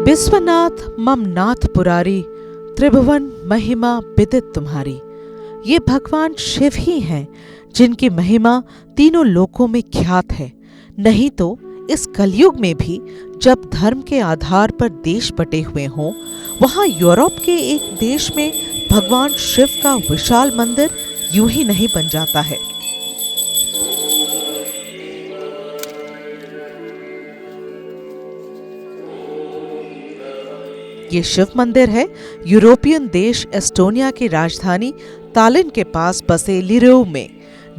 विश्वनाथ मम नाथ पुरारी, त्रिभुवन महिमा विदित तुम्हारी। ये भगवान शिव ही हैं जिनकी महिमा तीनों लोकों में ख्यात है। नहीं तो इस कलयुग में भी जब धर्म के आधार पर देश बटे हुए हों, वहां यूरोप के एक देश में भगवान शिव का विशाल मंदिर यूं ही नहीं बन जाता है। ये शिव मंदिर है यूरोपियन देश एस्टोनिया की राजधानी तालिन के पास बसे लिरोव में,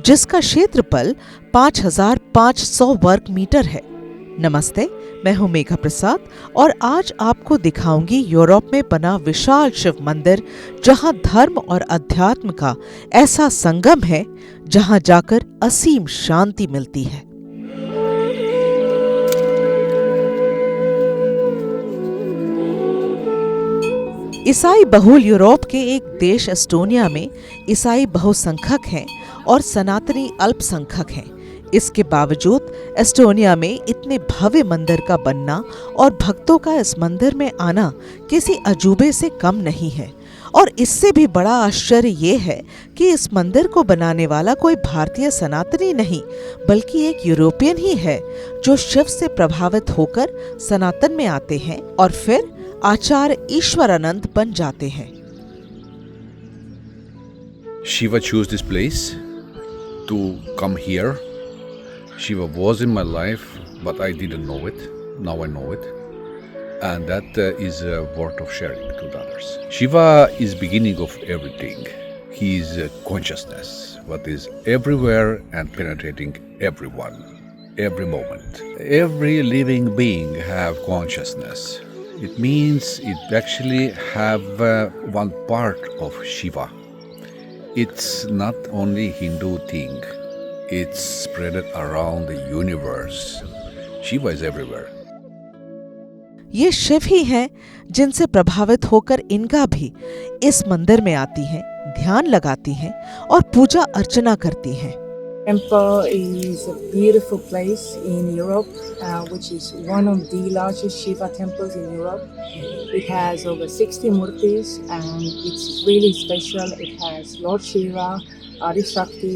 जिसका क्षेत्रफल 5,500 वर्ग मीटर है। नमस्ते, मैं हूं मेघा प्रसाद और आज आपको दिखाऊंगी यूरोप में बना विशाल शिव मंदिर, जहां धर्म और अध्यात्म का ऐसा संगम है जहां जाकर असीम शांति मिलती है। ईसाई बहुल यूरोप के एक देश एस्टोनिया में ईसाई बहुसंख्यक हैं और सनातनी अल्पसंख्यक हैं। इसके बावजूद एस्टोनिया में इतने भव्य मंदिर का बनना और भक्तों का इस मंदिर में आना किसी अजूबे से कम नहीं है। और इससे भी बड़ा आश्चर्य ये है कि इस मंदिर को बनाने वाला कोई भारतीय सनातनी नहीं, बल्कि एक यूरोपियन ही है जो शिव से प्रभावित होकर सनातन में आते हैं और फिर आचार्य ईश्वरानंद बन जाते हैं। Shiva chose this place to come here. Shiva was in my life, but I didn't know it. Now I know it. And that is worth of sharing to others. Shiva is beginning of everything. He is consciousness, what is everywhere and penetrating everyone, every moment. Every living being have consciousness. It means it actually have one part of Shiva. It's not only Hindu thing. It's spread around the universe. Shiva is everywhere. ये शिव ही हैं जिनसे प्रभावित होकर इनका भी इस मंदिर में आती हैं, ध्यान लगाती हैं और पूजा अर्चना करती हैं। Temple is a beautiful place in Europe, which is one of the largest Shiva temples in Europe. It has over 60 murtis and it's really special. It has Lord Shiva, Adi Shakti,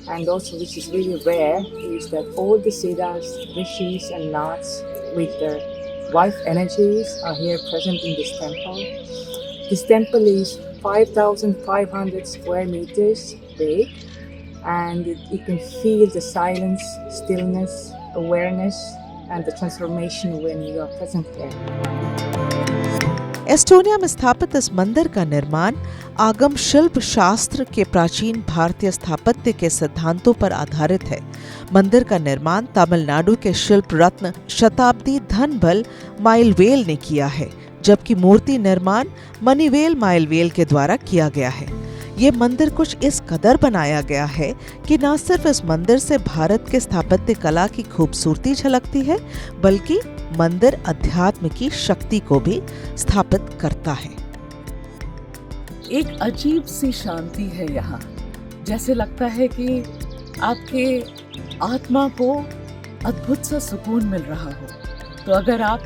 and also which is really rare is that all the siddhas, rishis and naths with their wife energies are here present in this temple. This temple is 5,500 square meters big. And you can feel the silence, stillness, awareness and the transformation when you are present there. Estonia में स्थापित इस मंदिर का निर्माण आगम शिल्प शास्त्र के प्राचीन भारतीय स्थापत्य के सिद्धांतों पर आधारित है। मंदिर का निर्माण तमिलनाडु के शिल्प रत्न शताब्दी धनबल माइलवेल ने किया है, जबकि मूर्ति निर्माण मणिवेल माइलवेल के द्वारा किया गया है। ये मंदिर कुछ इस कदर बनाया गया है कि न सिर्फ इस मंदिर से भारत के स्थापत्य कला की खूबसूरती झलकती है, बल्कि मंदिर अध्यात्म की शक्ति को भी स्थापित करता है। एक अजीब सी शांति है यहाँ, जैसे लगता है कि आपके आत्मा को अद्भुत सा सुकून मिल रहा हो। तो अगर आप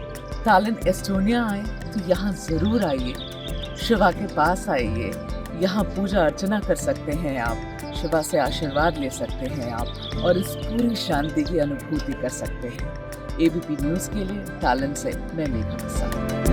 तालिन एस्टोनिया आए तो यहाँ जरूर आइए, शिवा के पास आइए। यहाँ पूजा अर्चना कर सकते हैं आप, शिवा से आशीर्वाद ले सकते हैं आप और इस पूरी शांति की अनुभूति कर सकते हैं। एबीपी न्यूज़ के लिए तालिन से मैं मेघा प्रसाद।